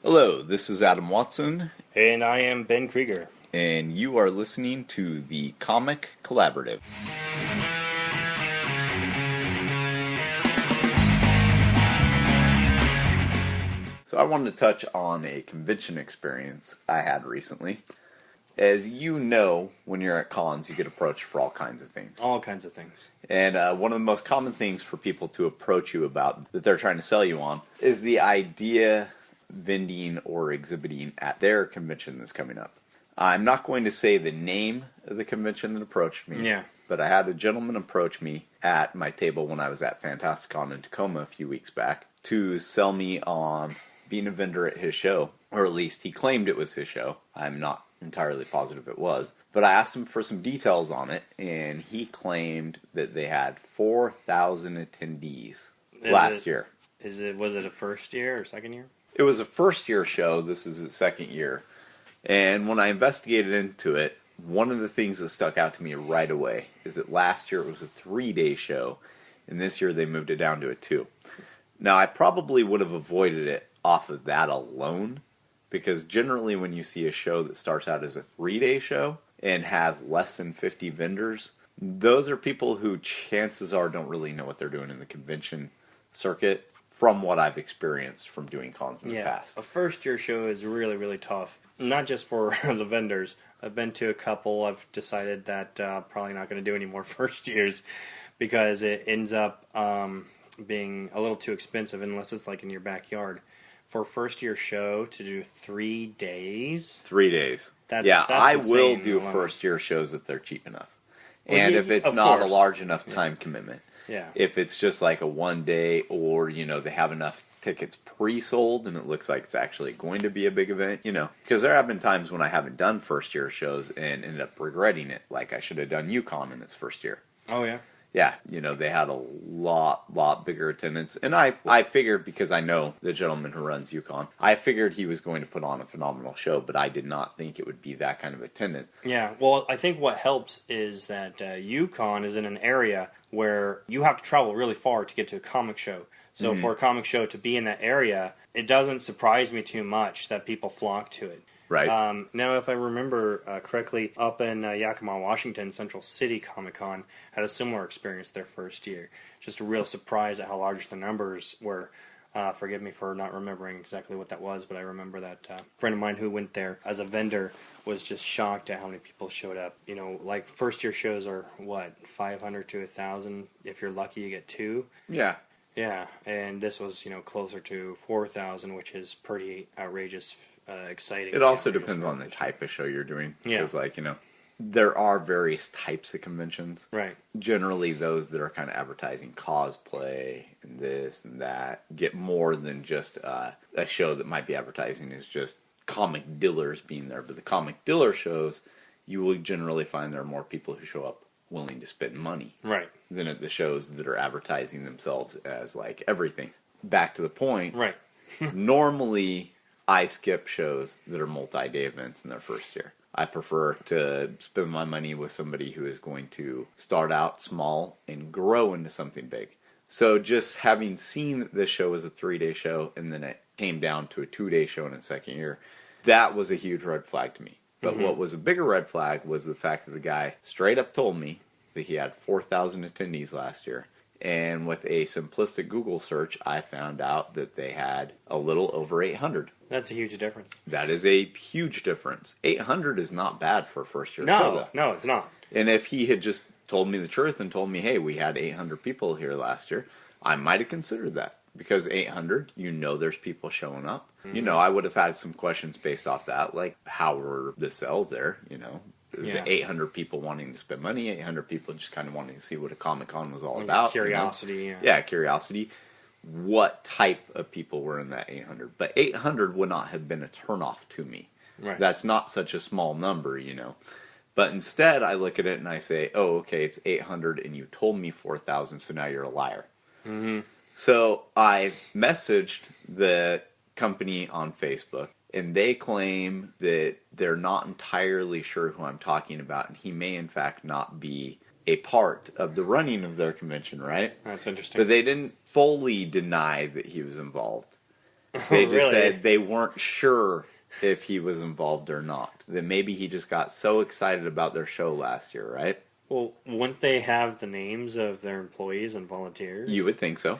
Hello, this is Adam Watson, And I am Ben Kreger. and you are listening to the Comic Collaborative. So I wanted to touch on a convention experience I had recently. As you know, when you're at cons, you get approached for all kinds of things. All kinds of things. And one of the most common things for people to approach you about that they're trying to sell you on is the idea vending or exhibiting at their convention that's coming up. I'm not going to say the name of the convention that approached me. Yeah. But I had a gentleman approach me at my table when I was at Fantasticon in Tacoma a few weeks back to sell me on being a vendor at his show. Or at least he claimed it was his show. I'm not entirely positive it was. But I asked him for some details on it, and he claimed that they had 4,000 attendees last year. Was it a first year or second year? It was a first year show. This is its second year. And when I investigated into it, one of the things that stuck out to me right away is that last year it was a 3-day show, and this year they moved it down to a 2. Now, I probably would have avoided it off of that alone, because generally when you see a show that starts out as a 3-day show and has less than 50 vendors, those are people who chances are don't really know what they're doing in the convention circuit from what I've experienced from doing cons in the past. A first year show is really, really tough. Not just for the vendors. I've been to a couple. I've decided that probably not going to do any more first years because it ends up being a little too expensive unless it's like in your backyard. For a first year show to do 3 days. 3 days. That's I will insane do alone. first year shows if they're cheap enough. Well, And yeah, if it's of not course. a large enough time commitment. Yeah. If it's just like a 1 day or, they have enough tickets pre-sold and it looks like it's actually going to be a big event, Because there have been times when I haven't done first year shows and ended up regretting it. Like I should have done UConn in its first year. Oh, yeah? Yeah, they had a lot bigger attendance. And I figured, because I know the gentleman who runs UConn, I figured he was going to put on a phenomenal show, but I did not think it would be that kind of attendance. Yeah, well, I think what helps is that UConn is in an area where you have to travel really far to get to a comic show. So for a comic show to be in that area, it doesn't surprise me too much that people flock to it. Right. Now, if I remember correctly, up in Yakima, Washington, Central City Comic Con had a similar experience their first year. Just a real surprise at how large the numbers were. Forgive me for not remembering exactly what that was, but I remember that a friend of mine who went there as a vendor was just shocked at how many people showed up. Like first year shows are, 500 to 1,000? If you're lucky, you get 2. Yeah. Yeah, and this was, closer to 4,000, which is pretty outrageous, exciting. It also depends on the type of show you're doing. Yeah. Because, there are various types of conventions. Right. Generally, those that are kind of advertising cosplay and this and that get more than just a show that might be advertising is just comic dealers being there. But the comic dealer shows, you will generally find there are more people who show up willing to spend money. Right. Than at the shows that are advertising themselves as like everything. Back to the point. Right. Normally, I skip shows that are multi-day events in their first year. I prefer to spend my money with somebody who is going to start out small and grow into something big. So just having seen that this show was a 3-day show and then it came down to a 2-day show in its second year, that was a huge red flag to me. But what was a bigger red flag was the fact that the guy straight up told me that he had 4,000 attendees last year. And with a simplistic Google search, I found out that they had a little over 800. That's a huge difference. That is a huge difference. 800 is not bad for a first-year show, though. No, it's not. And if he had just told me the truth and told me, hey, we had 800 people here last year, I might have considered that. Because 800, there's people showing up. Mm-hmm. I would have had some questions based off that, like, how were the sales there, Is it 800 people wanting to spend money, 800 people just kind of wanting to see what a Comic-Con was all about. Curiosity, Yeah, curiosity. What type of people were in that 800? But 800 would not have been a turnoff to me. Right. That's not such a small number, But instead, I look at it and I say, oh, okay, it's 800 and you told me 4,000, so now you're a liar. Mm-hmm. So I messaged the company on Facebook, and they claim that they're not entirely sure who I'm talking about, and he may in fact not be a part of the running of their convention, right? That's interesting. But they didn't fully deny that he was involved. They just Really? said they weren't sure if he was involved or not. That maybe he just got so excited about their show last year, right? Well, wouldn't they have the names of their employees and volunteers? You would think so.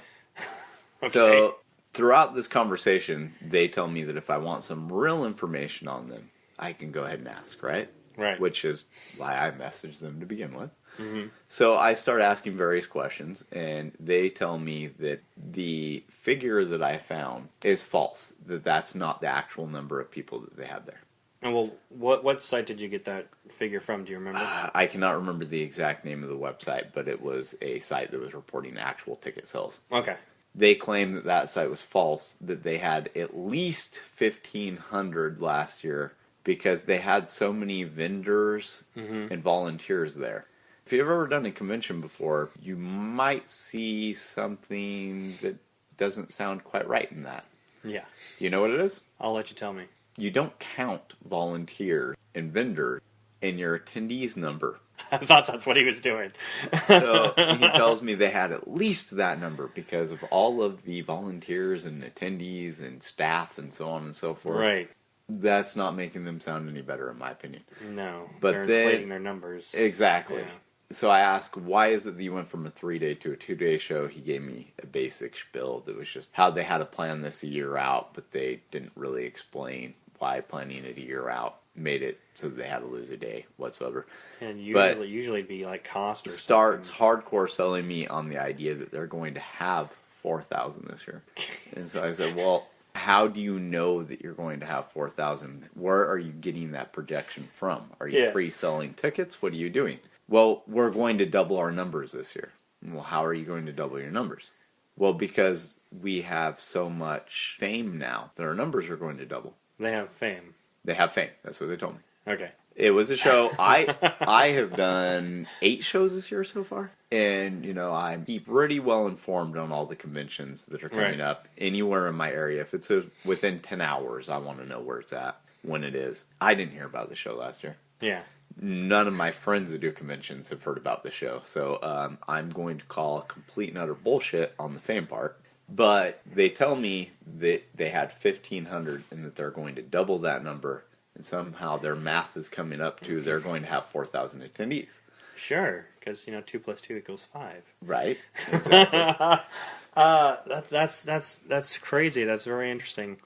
Okay. So throughout this conversation, they tell me that if I want some real information on them, I can go ahead and ask, right? Right. Which is why I messaged them to begin with. Mm-hmm. So I start asking various questions, and they tell me that the figure that I found is false. That's not the actual number of people that they had there. And well, what site did you get that figure from? Do you remember? I cannot remember the exact name of the website, but it was a site that was reporting actual ticket sales. Okay. They claim that site was false, that they had at least 1,500 last year because they had so many vendors and volunteers there. If you've ever done a convention before, you might see something that doesn't sound quite right in that. Yeah. You know what it is? I'll let you tell me. You don't count volunteers and vendors in your attendees number. I thought that's what he was doing. So he tells me they had at least that number because of all of the volunteers and attendees and staff and so on and so forth. Right. That's not making them sound any better, in my opinion. No. But they're then, inflating their numbers. Exactly. Yeah. So I asked, why is it that you went from a 3-day to a 2-day show? He gave me a basic spiel that was just how they had to plan this a year out, but they didn't really explain why planning it a year out made it so that they had to lose a day whatsoever. And But usually be like cost or starts something. hardcore selling me on the idea that they're going to have 4,000 this year. And so I said, well, how do you know that you're going to have 4,000? Where are you getting that projection from? Are you pre-selling tickets? What are you doing? Well, we're going to double our numbers this year. Well, how are you going to double your numbers? Well, because we have so much fame now that our numbers are going to double. They have fame. They have fame. That's what they told me. Okay. It was a show. I have done 8 shows this year so far. And, I'm pretty well informed on all the conventions that are coming up anywhere in my area. If it's within 10 hours, I want to know where it's at, when it is. I didn't hear about the show last year. Yeah. None of my friends that do conventions have heard about the show. So I'm going to call complete and utter bullshit on the fame part. But they tell me that they had 1,500 and that they're going to double that number. And somehow their math is coming up to they're going to have 4,000 attendees. Sure, because 2 + 2 = 5. Right. Exactly. That's crazy. That's very interesting.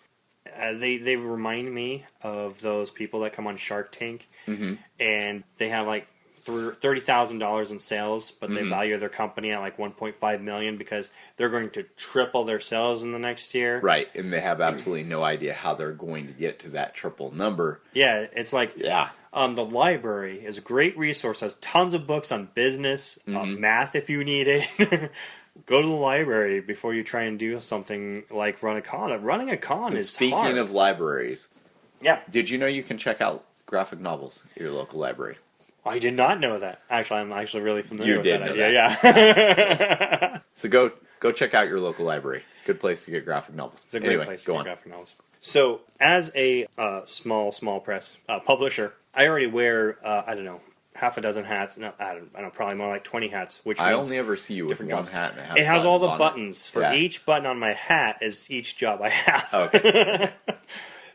They remind me of those people that come on Shark Tank, and they have like $30,000 in sales, but they value their company at like $1.5 million because they're going to triple their sales in the next year. Right, and they have absolutely no idea how they're going to get to that triple number. Yeah, it's like the library is a great resource. Has tons of books on business, math if you need it. Go to the library before you try and do something like run a con. Running a con is hard. Speaking of libraries, did you know you can check out graphic novels at your local library? I did not know that. Actually, I'm actually really familiar with that idea. Yeah. So go check out your local library. Good place to get graphic novels. It's a great place to get graphic novels. So, as a small press publisher, I already wear half a dozen hats. No, I don't know, probably more like 20 hats. Which I only ever see you with one hat and it has all the buttons. For each button on my hat is each job I have. Okay.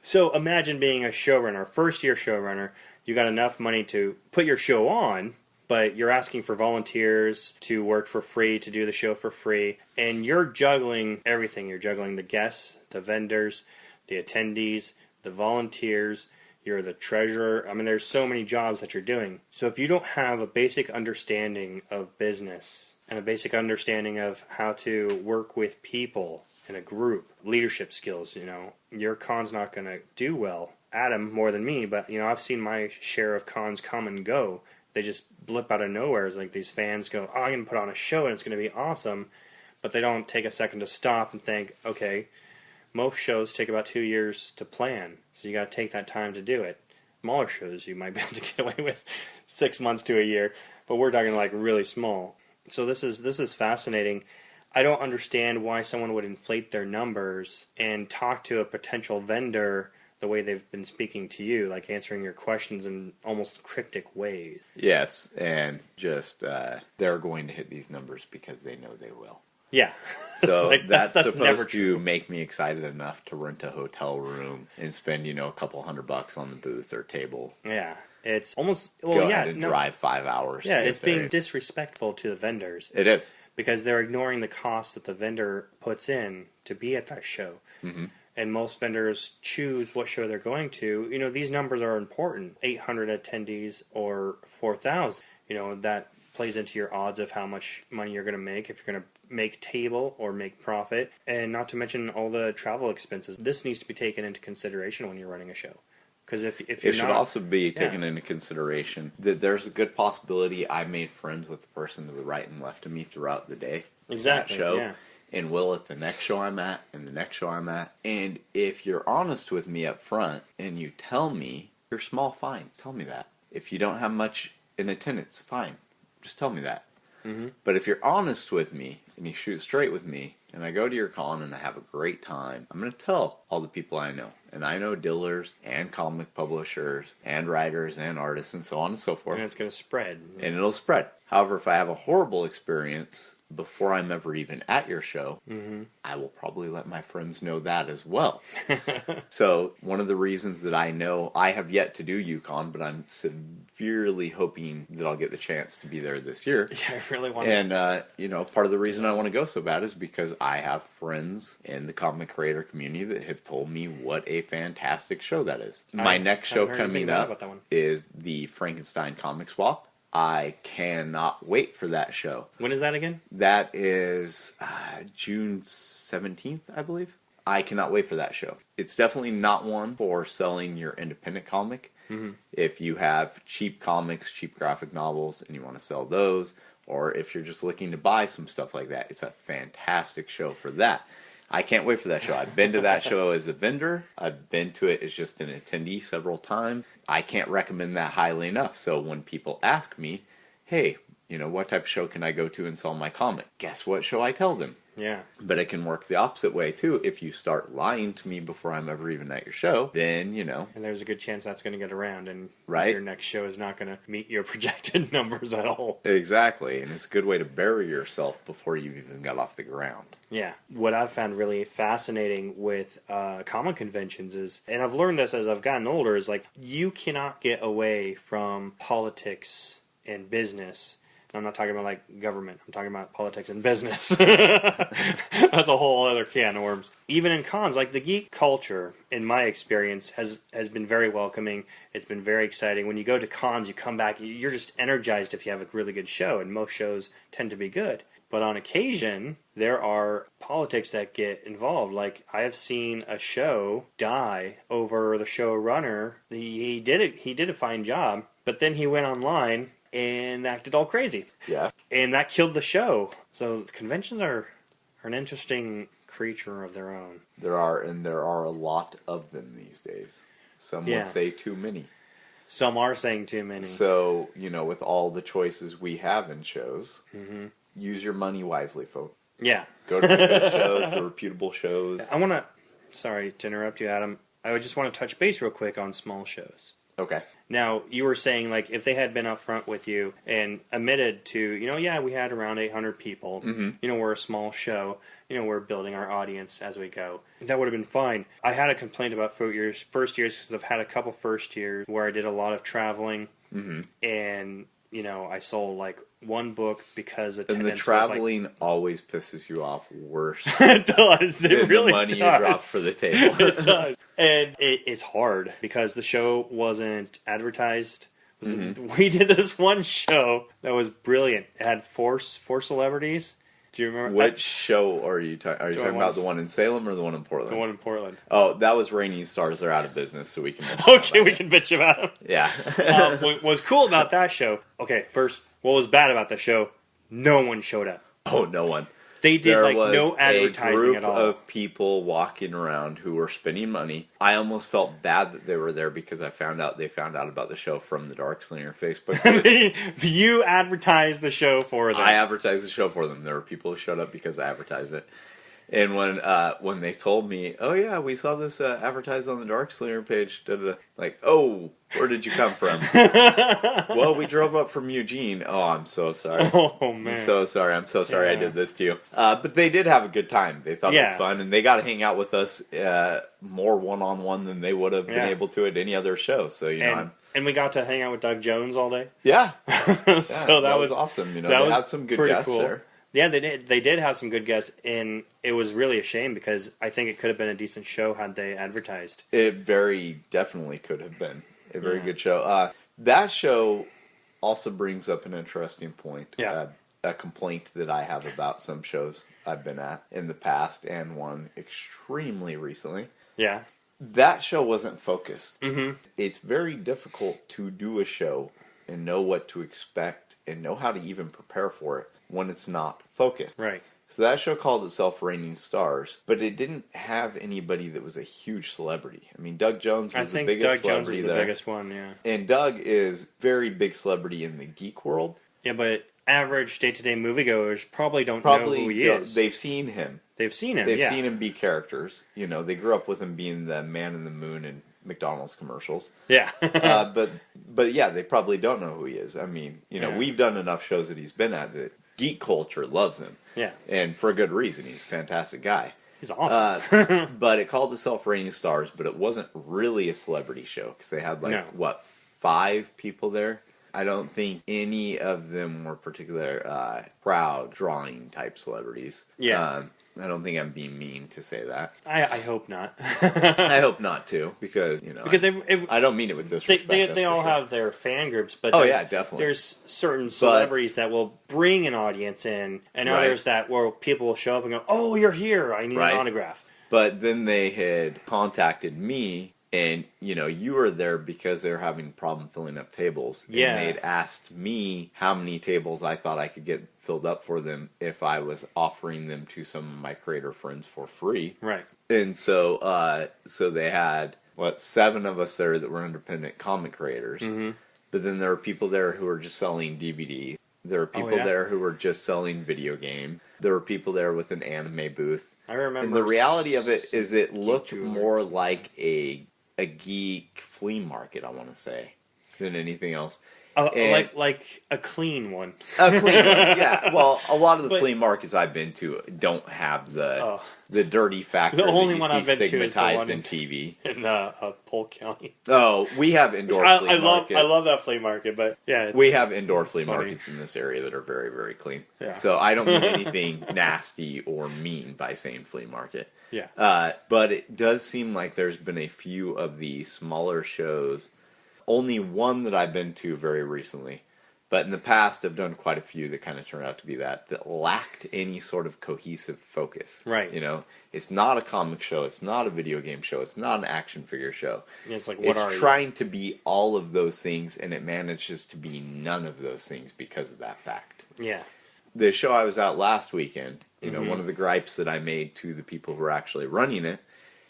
So imagine being a showrunner, first-year showrunner. You got enough money to put your show on, but you're asking for volunteers to work for free, to do the show for free, and you're juggling everything. You're juggling the guests, the vendors, the attendees, the volunteers. You're the treasurer. I mean, there's so many jobs that you're doing. So if you don't have a basic understanding of business and a basic understanding of how to work with people in a group, leadership skills, your con's not going to do well. Adam more than me, but I've seen my share of cons come and go. They just blip out of nowhere. It's like these fans go, I'm going to put on a show and it's going to be awesome, but they don't take a second to stop and think, okay, most shows take about 2 years to plan, so you got to take that time to do it. Smaller shows you might be able to get away with 6 months to a year, but we're talking like really small. So this is fascinating. I don't understand why someone would inflate their numbers and talk to a potential vendor the way they've been speaking to you, like answering your questions in almost cryptic ways. Yes, and just they're going to hit these numbers because they know they will. Yeah. So Like, that's never supposed true. to make me excited enough to rent a hotel room and spend, a couple $100 on the booth or table. Yeah. It's almost, Go ahead and drive 5 hours. Yeah, to get it's there. being disrespectful to the vendors. It is. Because they're ignoring the cost that the vendor puts in to be at that show. Mm-hmm. And most vendors choose what show they're going to. These numbers are important. 800 attendees or 4,000. That plays into your odds of how much money you're going to make, if you're going to make table or make profit. And not to mention all the travel expenses. This needs to be taken into consideration when you're running a show. Because if you're it should also be taken into consideration that there's a good possibility I made friends with the person to the right and left of me throughout the day. Exactly. That show. Yeah. And will at the next show I'm at, and the next show I'm at. And if you're honest with me up front, and you tell me you're small, fine. Tell me that. If you don't have much in attendance, fine. Just tell me that. Mm-hmm. But if you're honest with me, and you shoot straight with me, and I go to your con and I have a great time, I'm going to tell all the people I know. And I know dealers, and comic publishers, and writers, and artists, and so on and so forth. And it's going to spread. And it'll spread. However, if I have a horrible experience before I'm ever even at your show, Mm-hmm. I will probably let my friends know that as well. So one of the reasons that I know I have yet to do UConn, but I'm severely hoping that I'll get the chance to be there this year. Yeah, I really want And, part of the reason I want to go so bad is because I have friends in the comic creator community that have told me what a fantastic show that is. My next show coming up is the Frankenstein Comic Swap. I cannot wait for that show. When is that again? That is June 17th, I believe. I cannot wait for that show. It's definitely not one for selling your independent comic. Mm-hmm. If you have cheap comics, cheap graphic novels, and you want to sell those, or if you're just looking to buy some stuff like that, it's a fantastic show for that. I can't wait for that show. I've been to that show as a vendor. I've been to it as just an attendee several times. I can't recommend that highly enough. So when people ask me, hey, what type of show can I go to and sell my comic? Guess what show I tell them? Yeah. But it can work the opposite way, too. If you start lying to me before I'm ever even at your show, then, And there's a good chance that's going to get around, and right? Your next show is not going to meet your projected numbers at all. Exactly. And it's a good way to bury yourself before you've even got off the ground. Yeah. What I've found really fascinating with comic conventions is, and I've learned this as I've gotten older, is like, you cannot get away from politics and business. I'm not talking about like government. I'm talking about politics and business. That's a whole other can of worms. Even in cons, like the geek culture, in my experience, has been very welcoming. It's been very exciting. When you go to cons, you come back, you're just energized if you have a really good show, and most shows tend to be good. But on occasion, there are politics that get involved. Like, I have seen a show die over the showrunner. He did a fine job, but then he went online and acted all crazy. Yeah. And that killed the show. So conventions are an interesting creature of their own. There are a lot of them these days. Some would say too many. Some are saying too many. So, with all the choices we have in shows, Mm-hmm. use your money wisely, folks. Yeah. Go to the good shows, the reputable shows. Sorry to interrupt you, Adam. I just want to touch base real quick on small shows. Okay. Now, you were saying, like, if they had been up front with you and admitted to, we had around 800 people, Mm-hmm. we're a small show, we're building our audience as we go, that would have been fine. I had a complaint about first years because I've had a couple first years where I did a lot of traveling, Mm-hmm. and, I sold, like, one book because attendance And the traveling always pisses you off worse it does. It than really the money does. you drop for the table. It does. And it's hard because the show wasn't advertised. Mm-hmm. We did this one show that was brilliant. It had four celebrities. Do you remember? Which show are you talking? Are you talking about the one in Salem or the one in Portland? The one in Portland. Oh, that was Raining Stars. They're out of business, so we can. Okay, we can bitch about them. Yeah. What was cool about that show? Okay, first, what was bad about the show? No one showed up. Oh, no one. They did There like was no advertising at all. a group of people walking around who were spending money. I almost felt bad that they were there because they found out about the show from the Dark Slinger Facebook group. You advertised the show for them. I advertised the show for them. There were people who showed up because I advertised it. And when they told me, oh yeah, we saw this advertised on the Dark Slinger page, like, oh, where did you come from? Well, we drove up from Eugene. Oh, I'm so sorry. Oh man, I'm so sorry. I'm so sorry I did this to you. But they did have a good time. They thought it was fun, and they got to hang out with us more one-on-one than they would have been able to at any other show. So and we got to hang out with Doug Jones all day. Yeah. So that was awesome. They was had some good guests cool. there. Yeah, they did. They did have some good guests, and it was really a shame because I think it could have been a decent show had they advertised. It very definitely could have been a very good show. That show also brings up an interesting point. Yeah. A complaint that I have about some shows I've been at in the past and one extremely recently. Yeah. That show wasn't focused. Mm-hmm. It's very difficult to do a show and know what to expect and know how to even prepare for it when it's not focused. Right. So that show called itself Raining Stars, but it didn't have anybody that was a huge celebrity. I mean, Doug Jones was the biggest celebrity there. Doug Jones was the biggest one, yeah. And Doug is very big celebrity in the geek world. Yeah, but average day-to-day moviegoers probably don't know who he is. They've seen him. They've seen him, They've seen him be characters. They grew up with him being the man in the moon in McDonald's commercials. Yeah. but yeah, they probably don't know who he is. I mean, we've done enough shows that he's been at that geek culture loves him. Yeah. And for a good reason. He's a fantastic guy. He's awesome. But it called itself Raining Stars, but it wasn't really a celebrity show because they had 5 people there. I don't think any of them were particular crowd drawing type celebrities. Yeah. I don't think I'm being mean to say that. I hope not. I hope not too, because I don't mean it with disrespect. They all have their fan groups, but definitely. There's certain celebrities that will bring an audience in, and others where people will show up and go, "Oh, you're here! I need an autograph." But then they had contacted me, and you were there because they were having a problem filling up tables. Yeah. And they'd asked me how many tables I thought I could get filled up for them if I was offering them to some of my creator friends for free. Right. And so they had 7 of us there that were independent comic creators. Mm-hmm. But then there were people there who were just selling DVD. There were people there who were just selling video game. There were people there with an anime booth. I remember. And the reality of it is it looked more like a geek flea market, I want to say, than anything else. Like a clean one. A clean one, yeah. Well, a lot of the flea markets I've been to don't have the dirty factor the only that you one see I've been to is the stigmatized one in TV. In Polk County. Oh, we have indoor flea markets. I love that flea market, but yeah. We have indoor flea markets in this area that are very, very clean. Yeah. So I don't mean anything nasty or mean by saying flea market. Yeah. But it does seem like there's been a few of the smaller shows. Only one that I've been to very recently. But in the past, I've done quite a few that kind of turned out to be that lacked any sort of cohesive focus. Right. It's not a comic show. It's not a video game show. It's not an action figure show. It's like, it's trying to be all of those things, and it manages to be none of those things because of that fact. Yeah. The show I was at last weekend, one of the gripes that I made to the people who were actually running it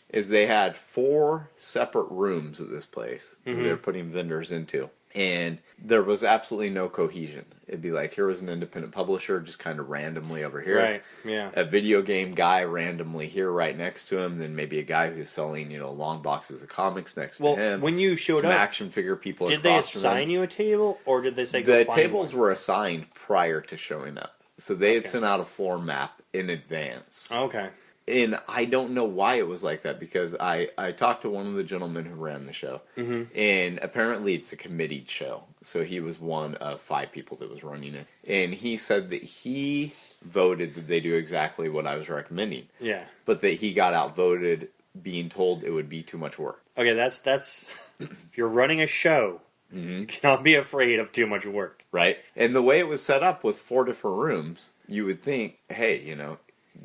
is they had 4 separate rooms at this place that they're putting vendors into. And there was absolutely no cohesion. It'd be like, here was an independent publisher just kind of randomly over here. Right, yeah. A video game guy randomly here right next to him. Then maybe a guy who's selling, long boxes of comics next to him. When you showed some up, action figure people did they assign you a table, or did they say go the find tables one? were assigned prior to showing up. So they had sent out a floor map in advance. Okay. And I don't know why it was like that, because I talked to one of the gentlemen who ran the show, and apparently it's a committeed show. So he was one of 5 people that was running it. And he said that he voted that they do exactly what I was recommending. Yeah. But that he got outvoted being told it would be too much work. Okay, that's if you're running a show, you cannot be afraid of too much work. Right? And the way it was set up with 4 different rooms, you would think, hey,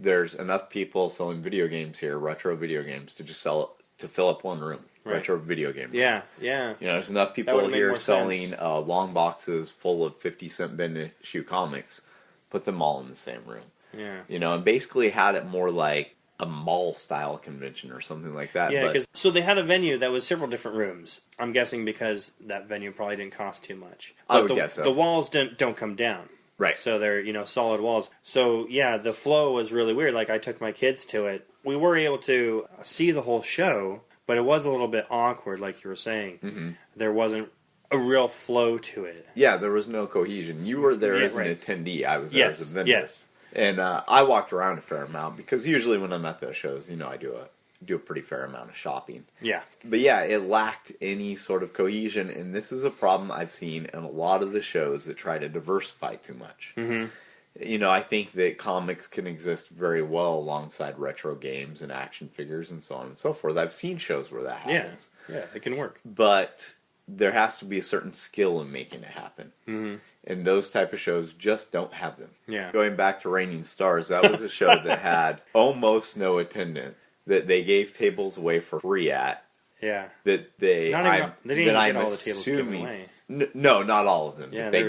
there's enough people selling video games here, retro video games, to just fill up one room. Right. Retro video game room. Yeah, yeah. There's enough people here selling long boxes full of 50-cent bin issue comics. Put them all in the same room. Yeah. And basically had it more like a mall-style convention or something like that. Yeah, so they had a venue that was several different rooms. I'm guessing because that venue probably didn't cost too much. But I would guess so. The walls don't come down. Right. So they're, solid walls. So, yeah, the flow was really weird. Like, I took my kids to it. We were able to see the whole show, but it was a little bit awkward, like you were saying. Mm-hmm. There wasn't a real flow to it. Yeah, there was no cohesion. You were there as an attendee. I was there as a vendor. Yes. And I walked around a fair amount because usually when I'm at those shows, I do a pretty fair amount of shopping. Yeah. But yeah, it lacked any sort of cohesion, and this is a problem I've seen in a lot of the shows that try to diversify too much. Mm-hmm. I think that comics can exist very well alongside retro games and action figures and so on and so forth. I've seen shows where that happens. Yeah, it can work. But there has to be a certain skill in making it happen. Mm-hmm. And those type of shows just don't have them. Yeah. Going back to Raining Stars, that was a show that had almost no attendance. That they gave tables away for free at. Yeah. That they didn't even get all the tables given away. No, not all of them. Yeah, they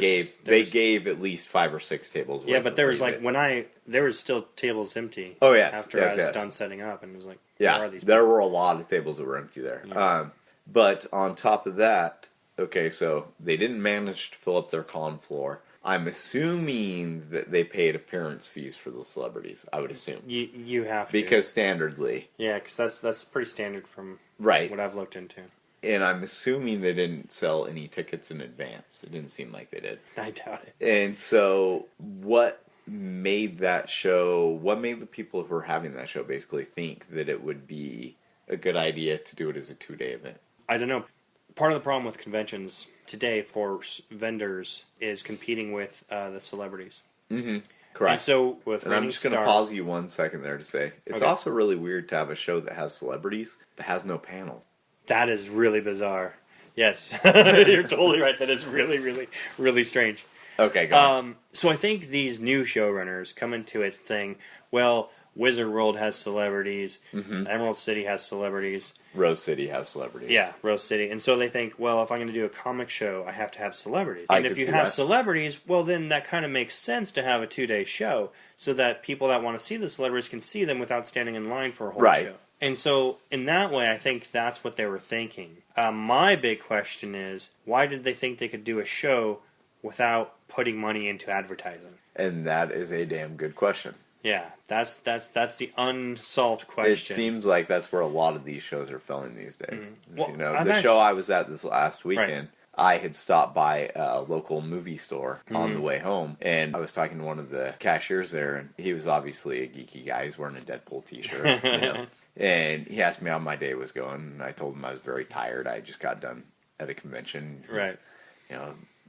gave at least 5 or 6 tables away. Yeah, but there was there was still tables empty. Oh yes. After I was done setting up, and it was like, yeah, there were a lot of tables that were empty there. Yeah. But on top of that, okay, so they didn't manage to fill up their con floor. I'm assuming that they paid appearance fees for the celebrities. I would assume you have to, because standardly, yeah, because that's pretty standard from what I've looked into. And I'm assuming they didn't sell any tickets in advance. It didn't seem like they did. I doubt it. And so, what made that show? What made the people who were having that show basically think that it would be a good idea to do it as a 2-day event? I don't know. Part of the problem with conventions today for vendors is competing with the celebrities. Mm-hmm. Correct. And so and I'm just going to pause you 1 second there to say it's also really weird to have a show that has celebrities that has no panel. That is really bizarre. Yes, you're totally right. That is really, really, really strange. Okay, go on. So I think these new showrunners come into its thing. Well, Wizard World has celebrities. Mm-hmm. Emerald City has celebrities. Rose City has celebrities. Yeah, Rose City. And so they think, well, if I'm going to do a comic show, I have to have celebrities. And if you have celebrities, well, then that kind of makes sense to have a 2-day show so that people that want to see the celebrities can see them without standing in line for a whole show. And so in that way, I think that's what they were thinking. My big question is, why did they think they could do a show without putting money into advertising? And that is a damn good question. Yeah, that's the unsolved question. It seems like that's where a lot of these shows are filling these days. Mm-hmm. Well, the show I was at this last weekend, I had stopped by a local movie store on the way home, and I was talking to one of the cashiers there, and he was obviously a geeky guy. He's wearing a Deadpool t-shirt, and he asked me how my day was going, and I told him I was very tired. I just got done at a convention.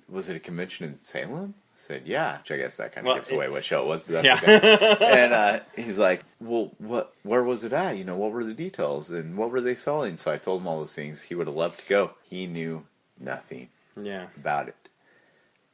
Was it a convention in Salem? I said, yeah, which I guess that kind of gives away what show it was, but that's okay. And he's like, well, where was it at? What were the details, and what were they selling? So I told him all those things. He would have loved to go. He knew nothing about it.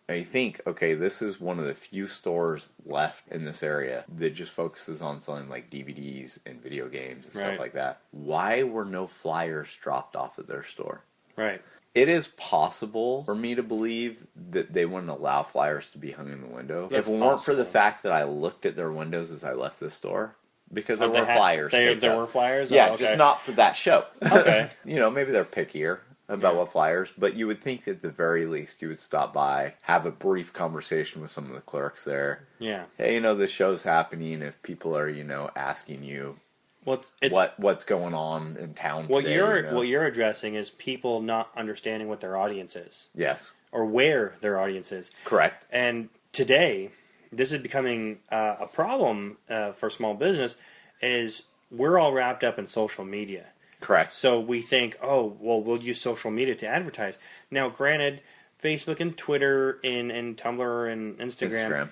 I think, okay, this is one of the few stores left in this area that just focuses on selling like DVDs and video games and stuff like that. Why were no flyers dropped off at their store? Right. It is possible for me to believe that they wouldn't allow flyers to be hung in the window. If it weren't for the fact that I looked at their windows as I left the store, because there were flyers. There were flyers? Yeah, just not for that show. Okay. Maybe they're pickier about what flyers, but you would think at the very least you would stop by, have a brief conversation with some of the clerks there. Yeah. Hey, this show's happening. If people are, asking you what's going on in town today. What you're addressing is people not understanding what their audience is. Yes. Or where their audience is. Correct. And today, this is becoming a problem for small business, is we're all wrapped up in social media. Correct. So we think, we'll use social media to advertise. Now, granted, Facebook and Twitter and Tumblr and Instagram,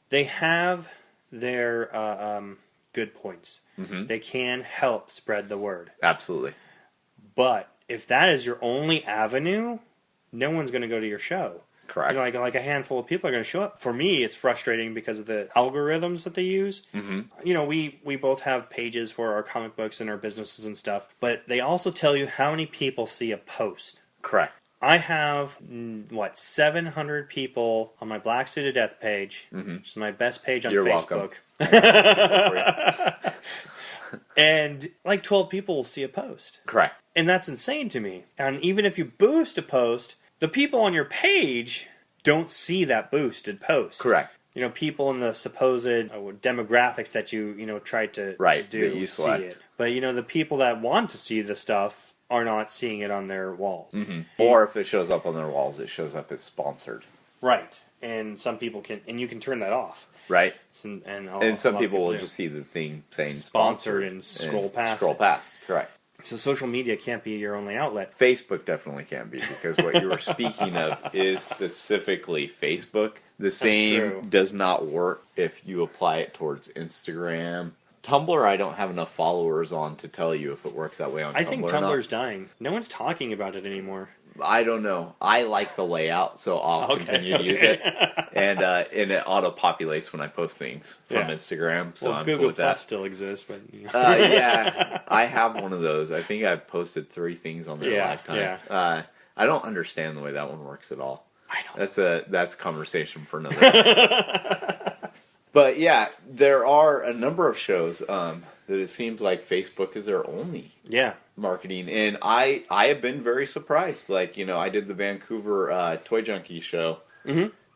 they have their good points. Mm-hmm. They can help spread the word. Absolutely. But if that is your only avenue, no one's going to go to your show. Correct. Like a handful of people are going to show up. For me, it's frustrating because of the algorithms that they use. Mm-hmm. We both have pages for our comic books and our businesses and stuff, but they also tell you how many people see a post. Correct. I have, 700 people on my Black Suited Death page, which is my best page on Facebook. And 12 people will see a post. Correct. And that's insane to me. And even if you boost a post, the people on your page don't see that boosted post. Correct. People in the supposed demographics that you tried to do that you see select. it. But, the people that want to see the stuff are not seeing it on their walls. Mm-hmm. Or if it shows up on their walls, it shows up as sponsored. Right. And some people and you can turn that off. Right. And some people will just see the thing saying sponsored and scroll past. Scroll past. Correct. So social media can't be your only outlet. Facebook definitely can be, because what you were speaking of is specifically Facebook. The same does not work if you apply it towards Instagram. Tumblr, I don't have enough followers on to tell you if it works that way on Tumblr. I think Tumblr's dying. No one's talking about it anymore. I don't know. I like the layout, so I'll continue to use it. And it auto-populates when I post things from Instagram, so I'm Google cool with that. Plus still exists, but... Yeah, I have one of those. I think I've posted 3 things on their lifetime. Yeah. I don't understand the way that one works at all. I don't. That's a conversation for another time. But yeah, there are a number of shows that it seems like Facebook is their only marketing, and I have been very surprised. Like, I did the Vancouver Toy Junkie show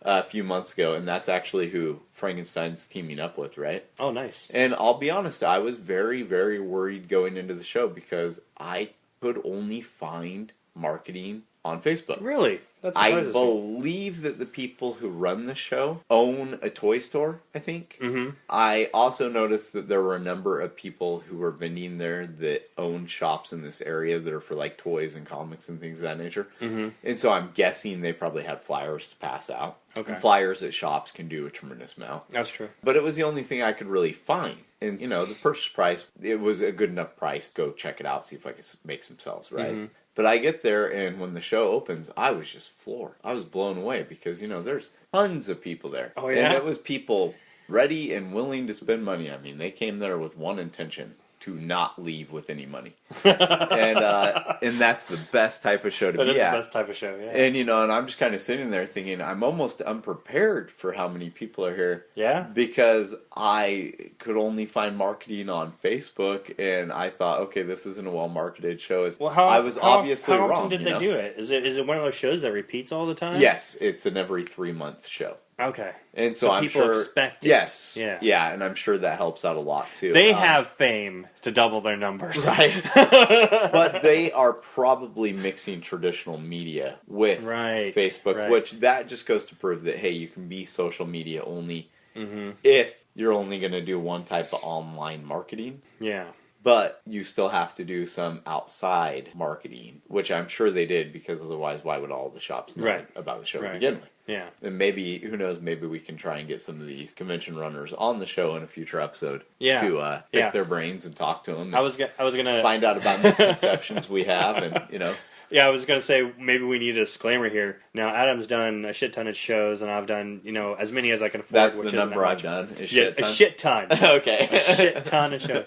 a few months ago, and that's actually who Frankenstein's teaming up with, right? Oh, nice. And I'll be honest, I was very, very worried going into the show because I could only find marketing on Facebook. Really? I believe that the people who run the show own a toy store, I think. Mm-hmm. I also noticed that there were a number of people who were vending there that own shops in this area that are for like toys and comics and things of that nature. Mm-hmm. And so I'm guessing they probably had flyers to pass out. Okay. And flyers at shops can do a tremendous amount. That's true. But it was the only thing I could really find. And, the purchase price, it was a good enough price to go check it out, see if I could make some sales, right? Mm-hmm. But I get there, and when the show opens, I was just floored. I was blown away because, there's tons of people there. Oh, yeah? And it was people ready and willing to spend money. I mean, they came there with one intention: to not leave with any money. And that's the best type of show to be at. That is the best type of show, yeah. And, and I'm just kind of sitting there thinking, I'm almost unprepared for how many people are here. Yeah? Because I could only find marketing on Facebook, and I thought, okay, this isn't a well-marketed show. I was obviously wrong. How often did they do it? Is it one of those shows that repeats all the time? Yes, it's an every 3-month show. Okay. And so I'm people sure, expect it. Yes. Yeah. Yeah, and I'm sure that helps out a lot too. They have fame to double their numbers. Right. But they are probably mixing traditional media with Facebook, which that just goes to prove that, hey, you can be social media only if you're only going to do one type of online marketing. Yeah. But you still have to do some outside marketing, which I'm sure they did, because otherwise why would all the shops know about the show to begin with? Yeah. And maybe, who knows, maybe we can try and get some of these convention runners on the show in a future episode to pick their brains and talk to them. I was gonna find out about misconceptions we have, and, Yeah, I was going to say, maybe we need a disclaimer here. Now, Adam's done a shit ton of shows, and I've done, as many as I can afford. That's which the number I've done, a shit ton? A shit ton. Okay. A shit ton of shows.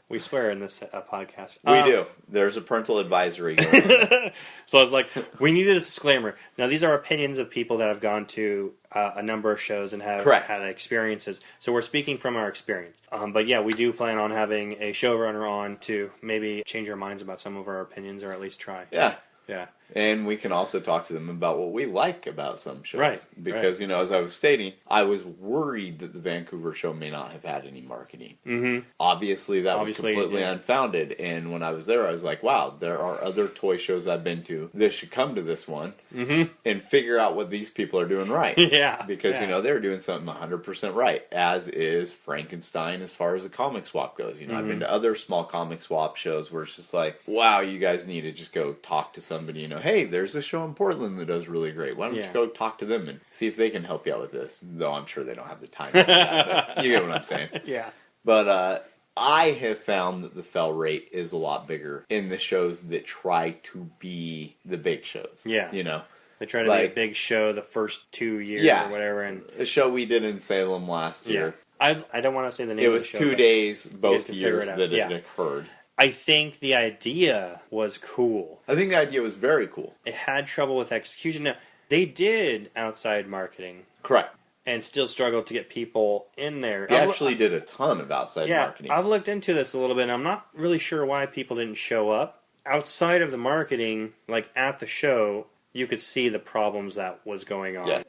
We swear in this podcast. We do. There's a parental advisory going on. So I was like, we need a disclaimer. Now, these are opinions of people that have gone to a number of shows and have had experiences. So we're speaking from our experience. But yeah, we do plan on having a showrunner on to maybe change our minds about some of our opinions, or at least try. Yeah. Yeah. And we can also talk to them about what we like about some shows. Right. Because, as I was stating, I was worried that the Vancouver show may not have had any marketing. Mm-hmm. Obviously, that was completely unfounded. And when I was there, I was like, wow, there are other toy shows I've been to that should come to this one and figure out what these people are doing right. Yeah. Because, they're doing something 100% right, as is Frankenstein as far as the comic swap goes. I've been to other small comic swap shows where it's just like, wow, you guys need to just go talk to somebody, hey, there's a show in Portland that does really great. Why don't you go talk to them and see if they can help you out with this? Though I'm sure they don't have the time for that, but you get what I'm saying. Yeah. But I have found that the fell rate is a lot bigger in the shows that try to be the big shows. Yeah. They try to be a big show the first 2 years or whatever. And a show we did in Salem last year. I don't want to say the name of the show. It was 2 days both years that it occurred. I think the idea was cool. I think the idea was very cool. It had trouble with execution. Now, they did outside marketing. Correct. And still struggled to get people in there. They actually did a ton of outside marketing. I've looked into this a little bit, and I'm not really sure why people didn't show up. Outside of the marketing, like at the show, you could see the problems that was going on. Yeah,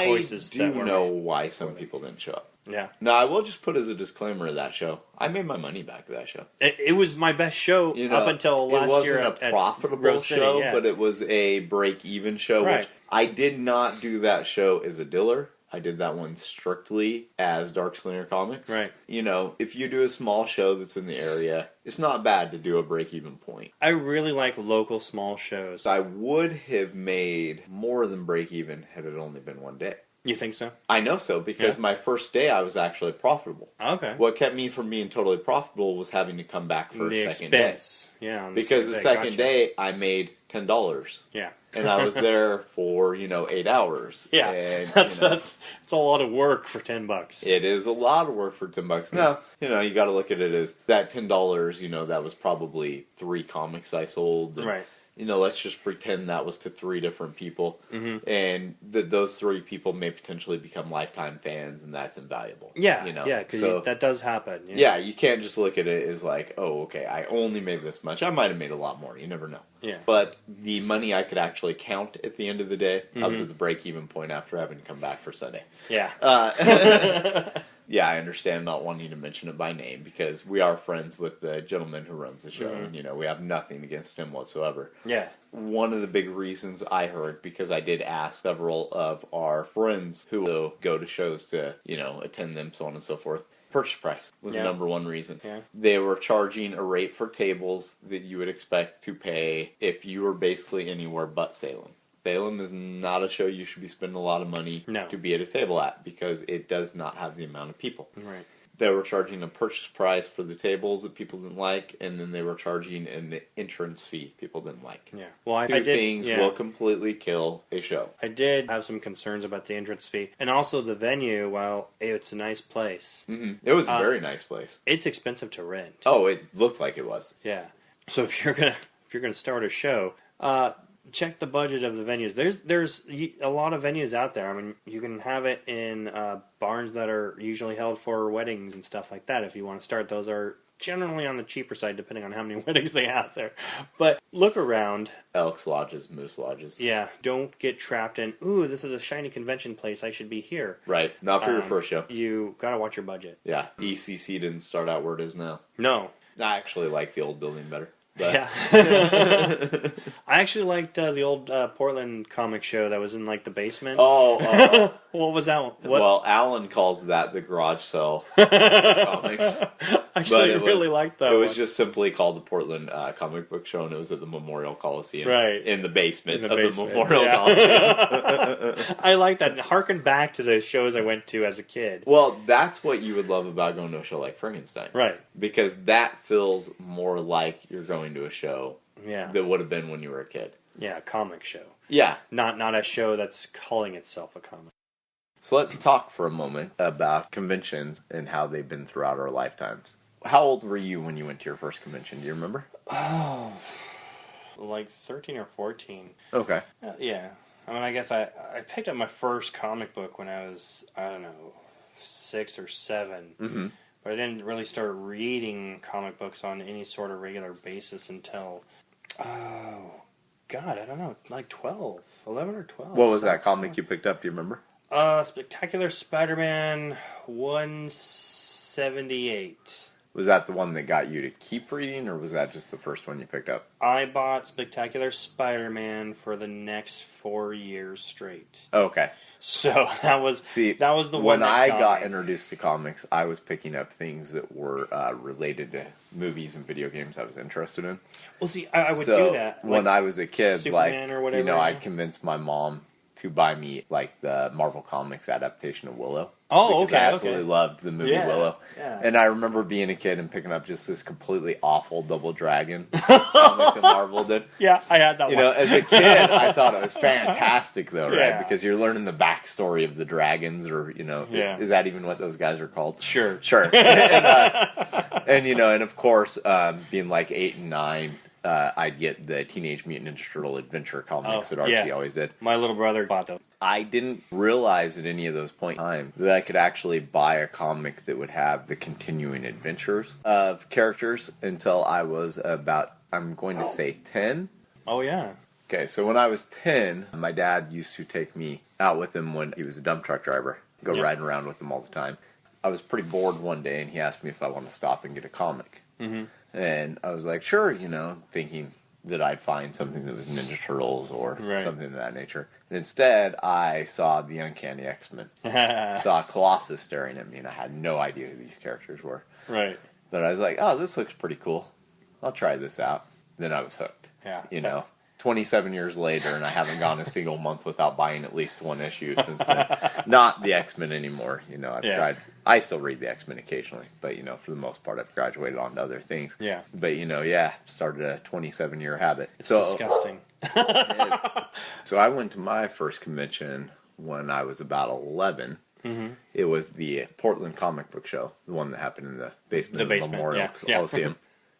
Choices I that do were know made. why some people didn't show up. Yeah. Now, I will just put as a disclaimer of that show, I made my money back at that show. It was my best show up until last year. It wasn't a profitable Rose City, show, yeah. but it was a break-even show, Right. which I did not do that show as a dealer. I did that one strictly as Dark Slinger Comics. Right. If you do a small show that's in the area, it's not bad to do a break-even point. I really like local small shows. I would have made more than break-even had it only been one day. You think so? I know so, because my first day I was actually profitable. Okay. What kept me from being totally profitable was having to come back for a second expense. day. Yeah. Because the second day I made $10. Yeah. And I was there for, 8 hours. Yeah. And, That's a lot of work for $10. It is a lot of work for $10. Now, you got to look at it as that $10, that was probably 3 comics I sold. And, right. Let's just pretend that was to 3 different people. Mm-hmm. And that those 3 people may potentially become lifetime fans, and that's invaluable. Yeah. Yeah, because that does happen. Yeah, you can't just look at it as like, oh, okay, I only made this much. I might have made a lot more. You never know. Yeah. But the money I could actually count at the end of the day, I was at the break-even point after having to come back for Sunday. Yeah. Yeah, I understand not wanting to mention it by name because we are friends with the gentleman who runs the show. And, we have nothing against him whatsoever. Yeah. One of the big reasons I heard, because I did ask several of our friends who will go to shows to, attend them, so on and so forth, purchase price was the number one reason. Yeah. They were charging a rate for tables that you would expect to pay if you were basically anywhere but Salem. Salem is not a show you should be spending a lot of money to be at a table at because it does not have the amount of people. Right. They were charging a purchase price for the tables that people didn't like, and then they were charging an entrance fee people didn't like. Yeah. Well, Two things will completely kill a show. I did have some concerns about the entrance fee. And also the venue, while it's a nice place. Mm-hmm. It was a very nice place. It's expensive to rent. Oh, it looked like it was. Yeah. So if you're gonna start a show, check the budget of the venues. There's a lot of venues out there. I mean, you can have it in barns that are usually held for weddings and stuff like that. If you want to start, those are generally on the cheaper side, depending on how many weddings they have there. But look around. Elks lodges, moose lodges. Yeah, don't get trapped in, ooh, this is a shiny convention place, I should be here. Right, not for your first show. You gotta watch your budget. Yeah, ECC didn't start out where it is now. No. I actually like the old building better. But. Yeah. I actually liked the old Portland comic show that was in the basement. Oh, what was that one? Well, Alan calls that the garage sale comics. Actually, I really liked that. It was just simply called the Portland Comic Book Show, and it was at the Memorial Coliseum, right in the basement of the Memorial Coliseum. I like that. Harken back to the shows I went to as a kid. Well, that's what you would love about going to a show like Frankenstein, right? Because that feels more like you're going to a show that would have been when you were a kid. Yeah, a comic show. Yeah. Not a show that's calling itself a comic. So let's talk for a moment about conventions and how they've been throughout our lifetimes. How old were you when you went to your first convention? Do you remember? Oh, 13 or 14. Okay. Yeah. I mean, I guess I picked up my first comic book when I was, 6 or 7. Mm-hmm. But I didn't really start reading comic books on any sort of regular basis until, I don't know, 12, 11 or 12. What was that comic you picked up? Do you remember? Spectacular Spider-Man 178. Was that the one that got you to keep reading, or was that just the first one you picked up? I bought Spectacular Spider-Man for the next 4 years straight. Okay. So that was the one. When I got introduced to comics, I was picking up things that were related to movies and video games I was interested in. Well, see, I would do that. When I was a kid, Superman or whatever, I'd convince my mom to buy me the Marvel Comics adaptation of Willow. Oh, okay. I absolutely loved the movie Willow. Yeah. And I remember being a kid and picking up just this completely awful Double Dragon comic that Marvel did. Yeah, I had that one. As a kid, I thought it was fantastic, though, right? Yeah. Because you're learning the backstory of the dragons, or, is that even what those guys are called? Sure. And of course, being 8 and 9, I'd get the Teenage Mutant Ninja Turtle Adventure comics that Archie always did. My little brother bought those. I didn't realize at any of those points in time that I could actually buy a comic that would have the continuing adventures of characters until I was about, I'm going to say 10. Oh, yeah. Okay, so when I was 10, my dad used to take me out with him when he was a dump truck driver, go riding around with him all the time. I was pretty bored one day, and he asked me if I wanted to stop and get a comic. Mm-hmm. And I was like, sure, thinking that I'd find something that was Ninja Turtles or something of that nature. And instead, I saw the Uncanny X-Men. Saw Colossus staring at me, and I had no idea who these characters were. Right. But I was like, oh, this looks pretty cool. I'll try this out. Then I was hooked. Yeah. 27 years later, and I haven't gone a single month without buying at least one issue since then. Not the X-Men anymore. I've tried. I still read the X-Men occasionally, but, for the most part, I've graduated on to other things. Yeah. But, started a 27-year habit. It's disgusting. It is. So I went to my first convention when I was about 11. Mm-hmm. It was the Portland Comic Book Show, the one that happened in the basement of the Memorial Coliseum.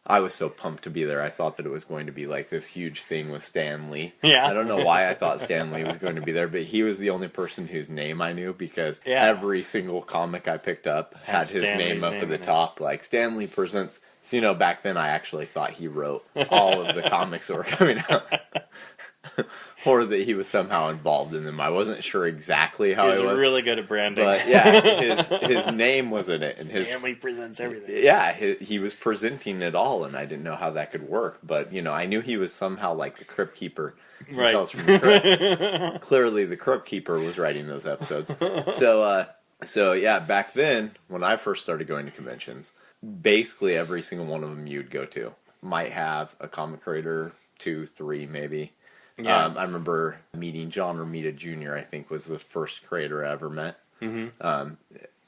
I was so pumped to be there. I thought that it was going to be like this huge thing with Stan Lee. Yeah. I don't know why I thought Stan Lee was going to be there, but he was the only person whose name I knew because every single comic I picked up had his name up at the top, like Stan Lee presents. So, back then I actually thought he wrote all of the comics that were coming out. Or that he was somehow involved in them. I wasn't sure exactly how he was. Really good at branding. But his name was in it. And Stanley presents everything. Yeah, he was presenting it all, and I didn't know how that could work. But, I knew he was somehow like the Crypt Keeper. Right. From the Crypt. Clearly, the Crypt Keeper was writing those episodes. So, back then, when I first started going to conventions, basically every single one of them you'd go to might have a comic creator, 2, 3 maybe. Yeah. I remember meeting John Romita Jr., I think was the first creator I ever met. Mm-hmm.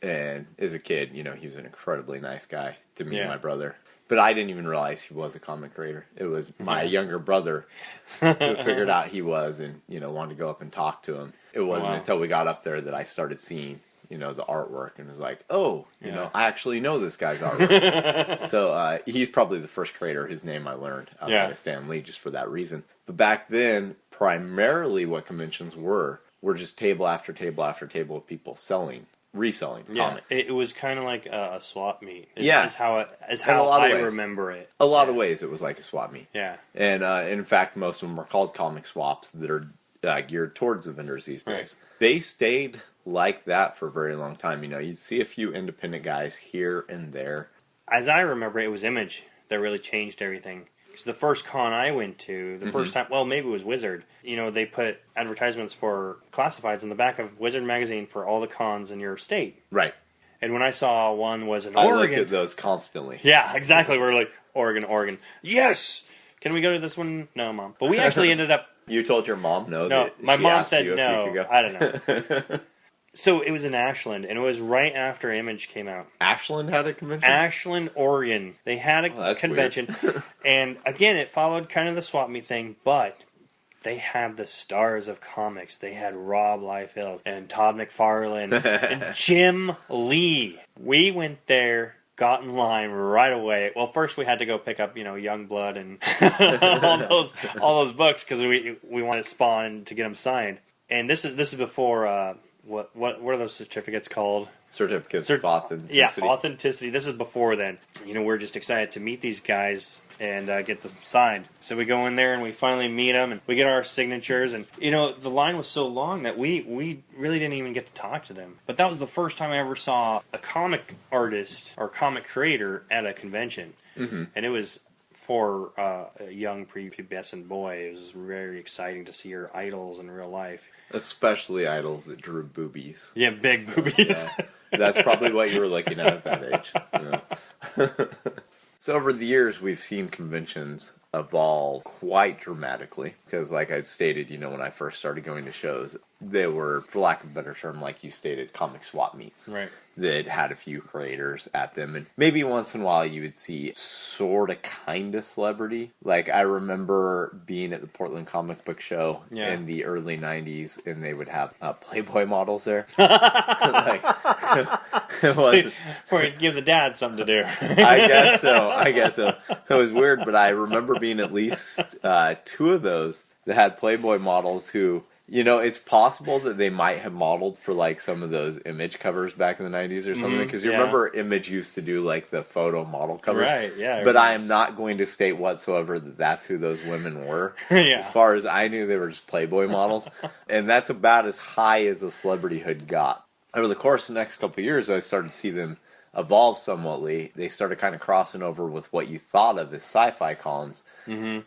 And as a kid, he was an incredibly nice guy to me and my brother. But I didn't even realize he was a comic creator. It was my younger brother who figured out he was and, wanted to go up and talk to him. It wasn't until we got up there that I started seeing, the artwork and was like, oh, I actually know this guy's artwork. So he's probably the first creator whose name I learned outside of Stan Lee just for that reason. But back then, primarily what conventions were just table after table after table of people reselling comics. It was kind of like a swap meet. Is how I remember it. A lot of ways it was like a swap meet. Yeah. And in fact, most of them are called comic swaps that are geared towards the vendors these days. Right. They stayed like that for a very long time. You'd see a few independent guys here and there. As I remember, it was Image that really changed everything. Because the first con I went to, the first time, well, maybe it was Wizard. They put advertisements for classifieds in the back of Wizard magazine for all the cons in your state. Right. And when I saw one was in Oregon. I look at those constantly. Yeah, exactly. We're like, Oregon. Yes! Can we go to this one? No, Mom. But we actually ended up... You told your mom no? No, my mom said no. I don't know. So it was in Ashland, and it was right after Image came out. Ashland had a convention? Ashland, Oregon. They had a convention. And again, it followed kind of the swap meet thing, but they had the stars of comics. They had Rob Liefeld and Todd McFarlane and Jim Lee. We went there, got in line right away. Well, first we had to go pick up, Youngblood and all those books because we wanted Spawn to get them signed. And this is before... What are those certificates called? Certificates of authenticity. Yeah, authenticity. This is before then. We're just excited to meet these guys and get them signed. So we go in there and we finally meet them and we get our signatures. And, the line was so long that we really didn't even get to talk to them. But that was the first time I ever saw a comic artist or comic creator at a convention. Mm-hmm. And it was... For a young prepubescent boy, it was very exciting to see your idols in real life. Especially idols that drew boobies. Yeah, big boobies. Yeah. That's probably what you were looking at that age. So over the years, we've seen conventions evolve quite dramatically. Because like I stated, when I first started going to shows, they were, for lack of a better term, like you stated, comic swap meets. Right. That had a few creators at them. And maybe once in a while you would see sort of kind of celebrity. Like I remember being at the Portland Comic Book Show in the early 90s and they would have Playboy models there. It was give the dad something to do. I guess so. It was weird, but I remember being at least 2 of those that had Playboy models who... You know, it's possible that they might have modeled for like some of those Image covers back in the 90s or something. Because you remember Image used to do like the photo model covers. Right, yeah. But I am not going to state whatsoever that that's who those women were. Yeah. As far as I knew, they were just Playboy models. And that's about as high as the celebrityhood got. Over the course of the next couple of years, I started to see them evolve somewhatly. They started kind of crossing over with what you thought of as sci-fi cons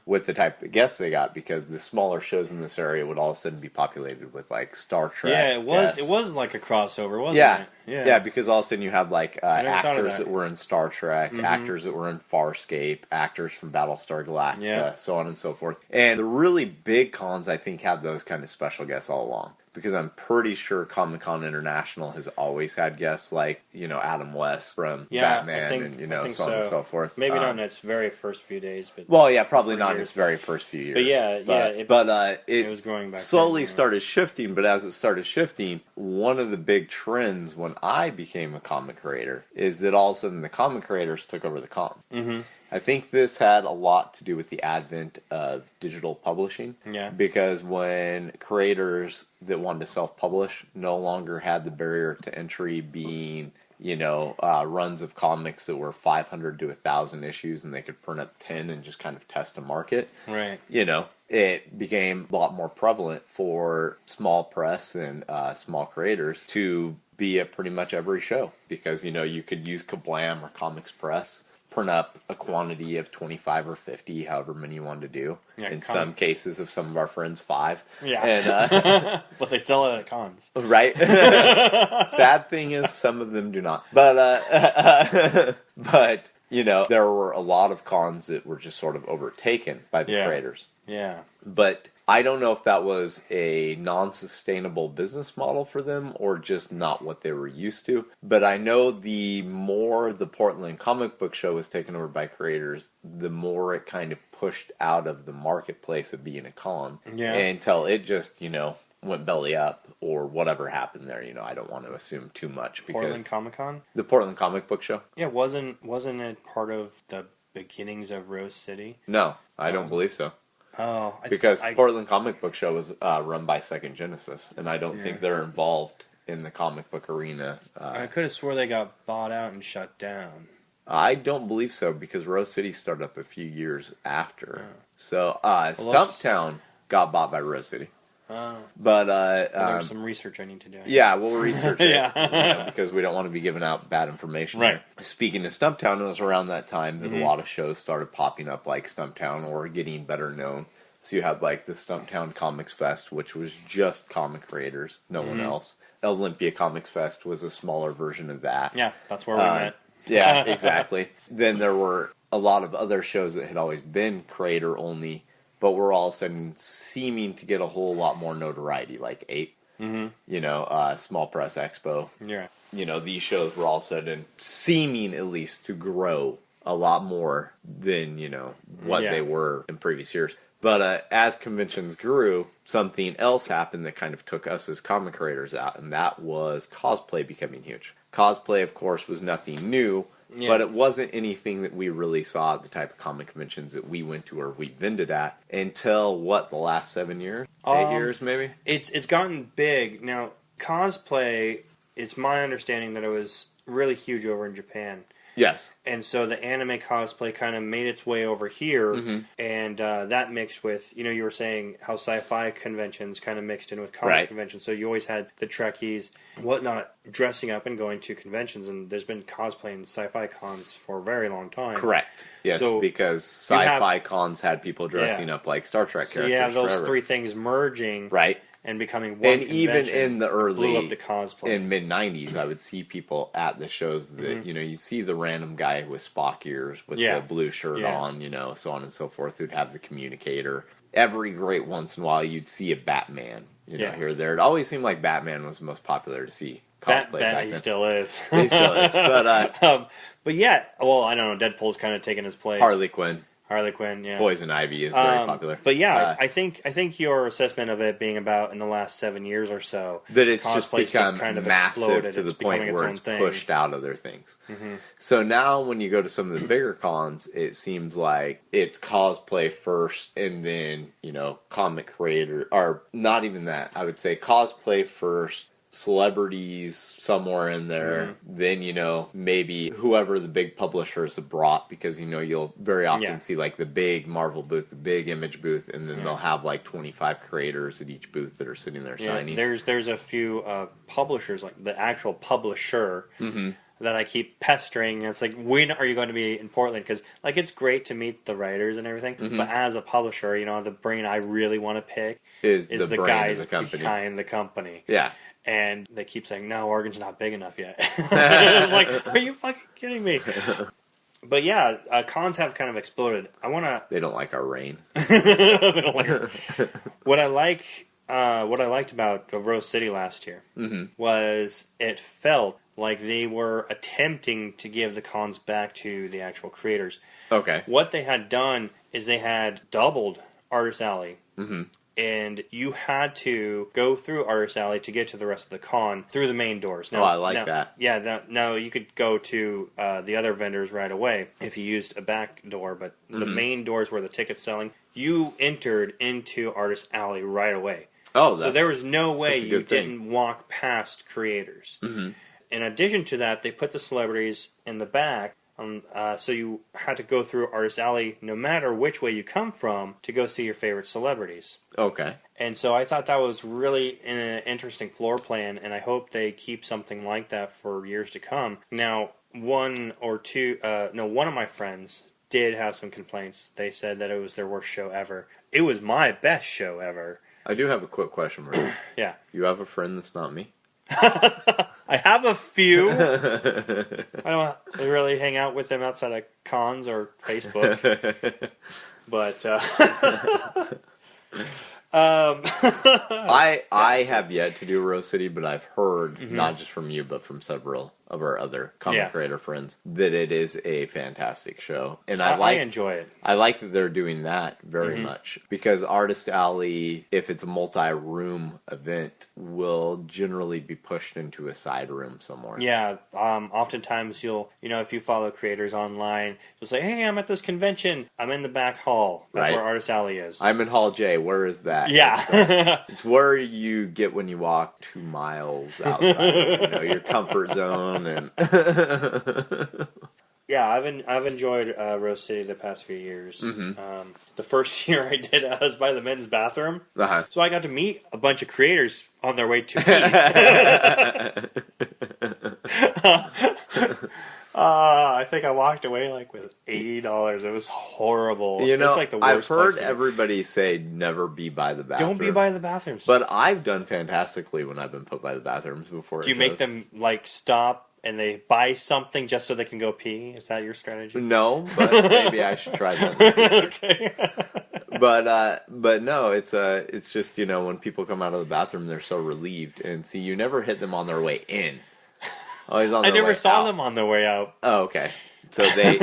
with the type of guests they got, because the smaller shows in this area would all of a sudden be populated with like Star Trek. Yeah, it was. guests. It was like a crossover, wasn't it? Yeah, because all of a sudden you have like actors that. that were in Star Trek, actors that were in Farscape, actors from Battlestar Galactica, so on and so forth. And the really big cons, I think, had those kind of special guests all along. Because I'm pretty sure Comic-Con International has always had guests like, you know, Adam West from Batman and, you know, so on and so forth. Maybe not in its very first few days, but... Well, yeah, probably not in its very first few years. But it was growing back slowly then, started shifting, but as it started shifting, one of the big trends when I became a comic creator is that all of a sudden the comic creators took over the con. I think this had a lot to do with the advent of digital publishing. Yeah. Because when creators that wanted to self-publish no longer had the barrier to entry being, you know, runs of comics that were 500 to 1,000 issues and they could print up 10 and just kind of test a market. Right. You know, it became a lot more prevalent for small press and small creators to be at pretty much every show. Because, you know, you could use Kablam or Comics Press, print up a quantity of 25 or 50, however many you wanted to do. Yeah, in some cases of some of our friends, 5. Yeah. And, but they sell it at cons. Right? Sad thing is, some of them do not. But, but, you know, there were a lot of cons that were just sort of overtaken by the creators. Yeah. But I don't know if that was a non-sustainable business model for them or just not what they were used to. But I know the more the Portland Comic Book Show was taken over by creators, the more it kind of pushed out of the marketplace of being a con. Yeah. Until it just, you know, went belly up or whatever happened there. You know, I don't want to assume too much. Because Portland Comic Con? The Portland Comic Book Show? Yeah, wasn't it part of the beginnings of Rose City? No, I don't believe so. Oh, because Portland Comic Book Show was run by Second Genesis, and I don't think they're involved in the comic book arena. I could have swore they got bought out and shut down. I don't believe so, because Rose City started up a few years after. So Stumptown got bought by Rose City. Oh. But there's some research I need to do. Yeah, we'll research it. You know, because we don't want to be giving out bad information. Right. Here. Speaking of Stumptown, it was around that time that a lot of shows started popping up like Stumptown or getting better known. So you had like the Stumptown Comics Fest, which was just comic creators, no one else. Olympia Comics Fest was a smaller version of that. Yeah, that's where we met. Yeah, exactly. Then there were a lot of other shows that had always been creator only, but were all of a sudden seeming to get a whole lot more notoriety, like 8, you know, Small Press Expo. Yeah. You know, these shows were all of a sudden seeming at least to grow a lot more than, you know, what they were in previous years. But as conventions grew, something else happened that kind of took us as comic creators out, and that was cosplay becoming huge. Cosplay, of course, was nothing new, but it wasn't anything that we really saw at the type of comic conventions that we went to or we vended at until, the last 7 years? 8 years, maybe? It's gotten big. Now, cosplay, it's my understanding that it was really huge over in Japan. Yes. And so the anime cosplay kind of made its way over here, and that mixed with, you know, you were saying how sci-fi conventions kind of mixed in with comic conventions. So you always had the Trekkies, whatnot, dressing up and going to conventions, and there's been cosplay and sci-fi cons for a very long time. Correct. Yes, so because sci-fi cons had people dressing up like Star Trek characters. So you have those forever. Three things merging. Right. And becoming one and even in the early, blew up the cosplay. In mid-90s, I would see people at the shows that, you know, you see the random guy with Spock ears with the blue shirt on, you know, so on and so forth, who'd have the communicator. Every great once in a while, you'd see a Batman, you know, here or there. It always seemed like Batman was the most popular to see cosplay back then. He still is. He still is. But yeah, well, I don't know, Deadpool's kind of taken his place. Harley Quinn. Harley Quinn, yeah. Poison Ivy is very popular. But yeah, I think your assessment of it being about in the last 7 years or so that it's just cosplay's become kind of massive exploded. to the It's point becoming where its it's own pushed thing. out other things. So now when you go to some of the bigger cons, it seems like it's cosplay first and then, comic creator, or not even that. I would say cosplay first, celebrities somewhere in there, then, maybe whoever the big publishers have brought, because, you'll very often see like the big Marvel booth, the big Image booth, and then they'll have like 25 creators at each booth that are sitting there signing. There's a few publishers, like the actual publisher, that I keep pestering. And it's like, when are you going to be in Portland? Because like it's great to meet the writers and everything, but as a publisher, the brain I really want to pick is the guys behind the company. Yeah. And they keep saying, no, Oregon's not big enough yet. I was like, are you fucking kidding me? But yeah, cons have kind of exploded. They don't like our rain. They don't like it. What I liked about Rose City last year was it felt like they were attempting to give the cons back to the actual creators. Okay. What they had done is they had doubled Artist Alley. And you had to go through Artist Alley to get to the rest of the con through the main doors. Now, I like that. Yeah, now you could go to the other vendors right away if you used a back door, but the main doors where the ticket's selling, you entered into Artist Alley right away. Oh, so there was no way you didn't walk past creators. In addition to that, they put the celebrities in the back. So you had to go through Artist Alley no matter which way you come from to go see your favorite celebrities. Okay. And so I thought that was really an interesting floor plan, and I hope they keep something like that for years to come. Now, one of my friends did have some complaints. They said that it was their worst show ever. It was my best show ever. I do have a quick question for you. Yeah. You have a friend that's not me? I have a few. I don't really hang out with them outside of cons or Facebook. But I have yet to do Rose City, but I've heard, not just from you, but from several of our other comic creator friends, that it is a fantastic show. And I enjoy it. I like that they're doing that very much, because Artist Alley, if it's a multi-room event, will generally be pushed into a side room somewhere. Yeah, oftentimes if you follow creators online, you'll say, hey, I'm at this convention. I'm in the back hall. That's where Artist Alley is. I'm in Hall J. Where is that? Yeah. It's where you get when you walk 2 miles outside your comfort zone. And yeah, I've enjoyed Rose City the past few years. The first year I did, I was by the men's bathroom, so I got to meet a bunch of creators on their way to pee. I think I walked away with $80. It was horrible. It's like the worst I've heard everybody say never be by the bathroom. Don't be by the bathrooms. But I've done fantastically when I've been put by the bathrooms before. Do you make them stop and they buy something just so they can go pee? Is that your strategy? No, but maybe I should try that. Okay. But no, it's just when people come out of the bathroom, they're so relieved, and see, you never hit them on their way in. Always on their way out. I never saw them on their way out. Oh, okay. So they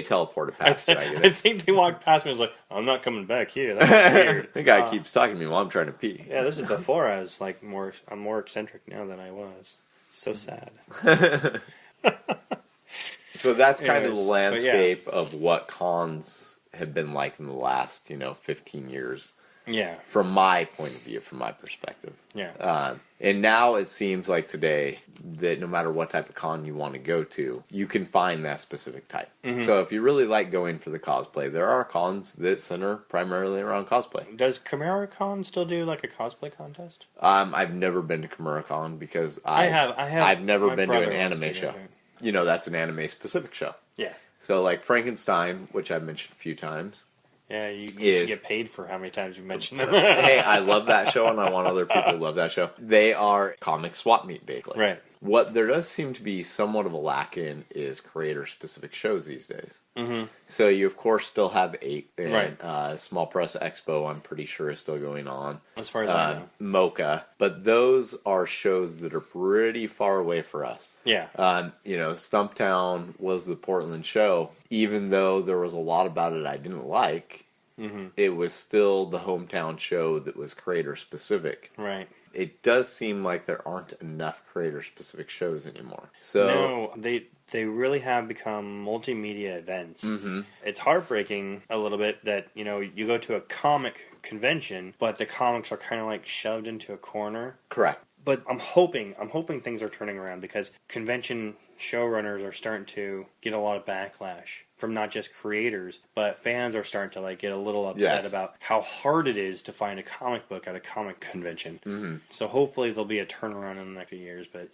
teleported past you. I think they walked past me and was like, I'm not coming back here. That's weird. The guy keeps talking to me while I'm trying to pee. Yeah, this is before I was I'm more eccentric now than I was. So sad. So that's kind of the landscape of what cons have been like in the last, 15 years. Yeah. From my point of view, from my perspective. Yeah. And now it seems like today that no matter what type of con you want to go to, you can find that specific type. So if you really like going for the cosplay, there are cons that center primarily around cosplay. Does ChimeraCon still do a cosplay contest? I've never been to ChimeraCon because I've never been to an anime show. That's an anime specific show. Yeah. So Frankenstein, which I've mentioned a few times. Yeah, you should get paid for how many times you mentioned them. Hey, I love that show, and I want other people to love that show. They are comic swap meet, basically. Right. What there does seem to be somewhat of a lack in is creator-specific shows these days. Mm-hmm. So you, of course, still have 8. And, Right. Small Press Expo, I'm pretty sure, is still going on. As far as I know. Mocha. But those are shows that are pretty far away for us. Yeah. Stumptown was the Portland show. Even though there was a lot about it I didn't like, it was still the hometown show that was creator-specific. Right. It does seem like there aren't enough creator-specific shows anymore. So No, they really have become multimedia events. Mm-hmm. It's heartbreaking a little bit that, you go to a comic convention, but the comics are kind of like shoved into a corner. Correct. But I'm hoping things are turning around because convention showrunners are starting to get a lot of backlash from not just creators, but fans are starting to get a little upset about how hard it is to find a comic book at a comic convention. Mm-hmm. So hopefully there'll be a turnaround in the next few years, but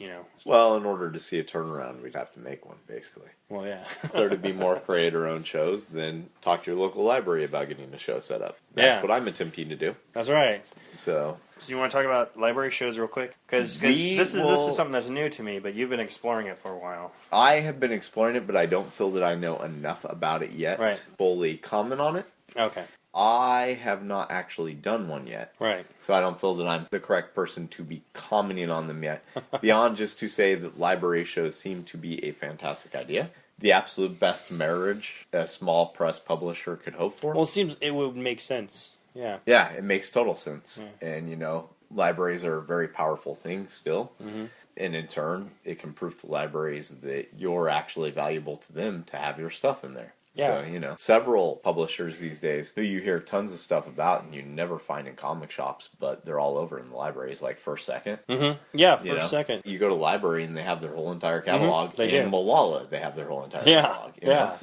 Well, in order to see a turnaround, we'd have to make one, basically. Well, yeah. If there to be more creator-owned shows, then talk to your local library about getting a show set up. That's what I'm attempting to do. That's right. So you want to talk about library shows real quick? Because this is something that's new to me, but you've been exploring it for a while. I have been exploring it, but I don't feel that I know enough about it yet to fully comment on it. Okay. I have not actually done one yet. Right. So I don't feel that I'm the correct person to be commenting on them yet. Beyond just to say that library shows seem to be a fantastic idea. The absolute best marriage a small press publisher could hope for. Well, it would make sense. Yeah. Yeah, it makes total sense. Yeah. And, libraries are a very powerful thing still. Mm-hmm. And in turn, it can prove to libraries that you're actually valuable to them to have your stuff in there. Yeah. So, several publishers these days who you hear tons of stuff about and you never find in comic shops, but they're all over in the libraries, like First Second. Mm-hmm. Yeah, First Second. You go to the library and they have their whole entire catalog. Mm-hmm. They do. Malala, they have their whole entire catalog.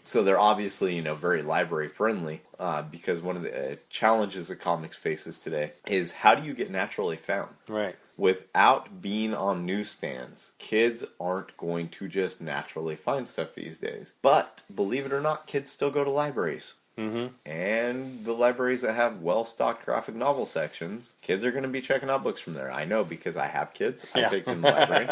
So they're obviously, very library friendly, because one of the challenges that comics faces today is how do you get naturally found? Right. Without being on newsstands, kids aren't going to just naturally find stuff these days. But, believe it or not, kids still go to libraries. Mm-hmm. And the libraries that have well-stocked graphic novel sections, kids are going to be checking out books from there. I know because I have kids. I take them to the library.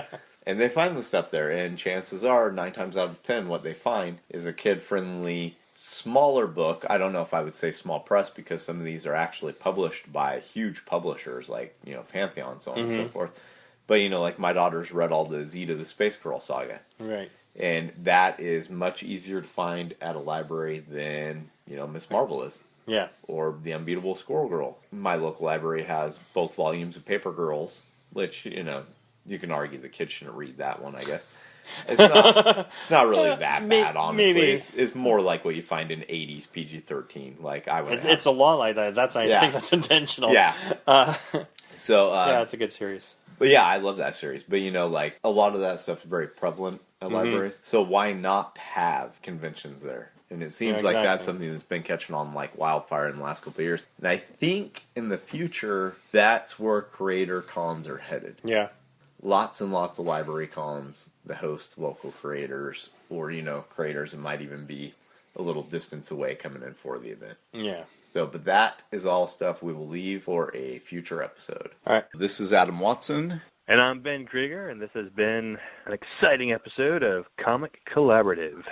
And they find the stuff there. And chances are, 9 times out of 10, what they find is a kid-friendly smaller book. I don't know if I would say small press because some of these are actually published by huge publishers like, Pantheon, so on and so forth. But, like my daughter's read all the Zeta the Space Girl saga. Right. And that is much easier to find at a library than, Miss Marvel is. Yeah. Or The Unbeatable Squirrel Girl. My local library has both volumes of Paper Girls, which, you can argue the kids shouldn't read that one, I guess. It's not really that bad, honestly. Maybe. It's more like what you find in 80s PG-13. Like I would. It's a lot like that. I think that's intentional. Yeah. It's a good series. But yeah, I love that series. But a lot of that stuff is very prevalent at libraries. So why not have conventions there? And it seems like that's something that's been catching on like wildfire in the last couple of years. And I think in the future, that's where creator cons are headed. Yeah. Lots and lots of library cons that host local creators or, creators that might even be a little distance away coming in for the event. Yeah. So, but that is all stuff we will leave for a future episode. All right. This is Adam Watson. And I'm Ben Kreger, and this has been an exciting episode of Comic Collaborative.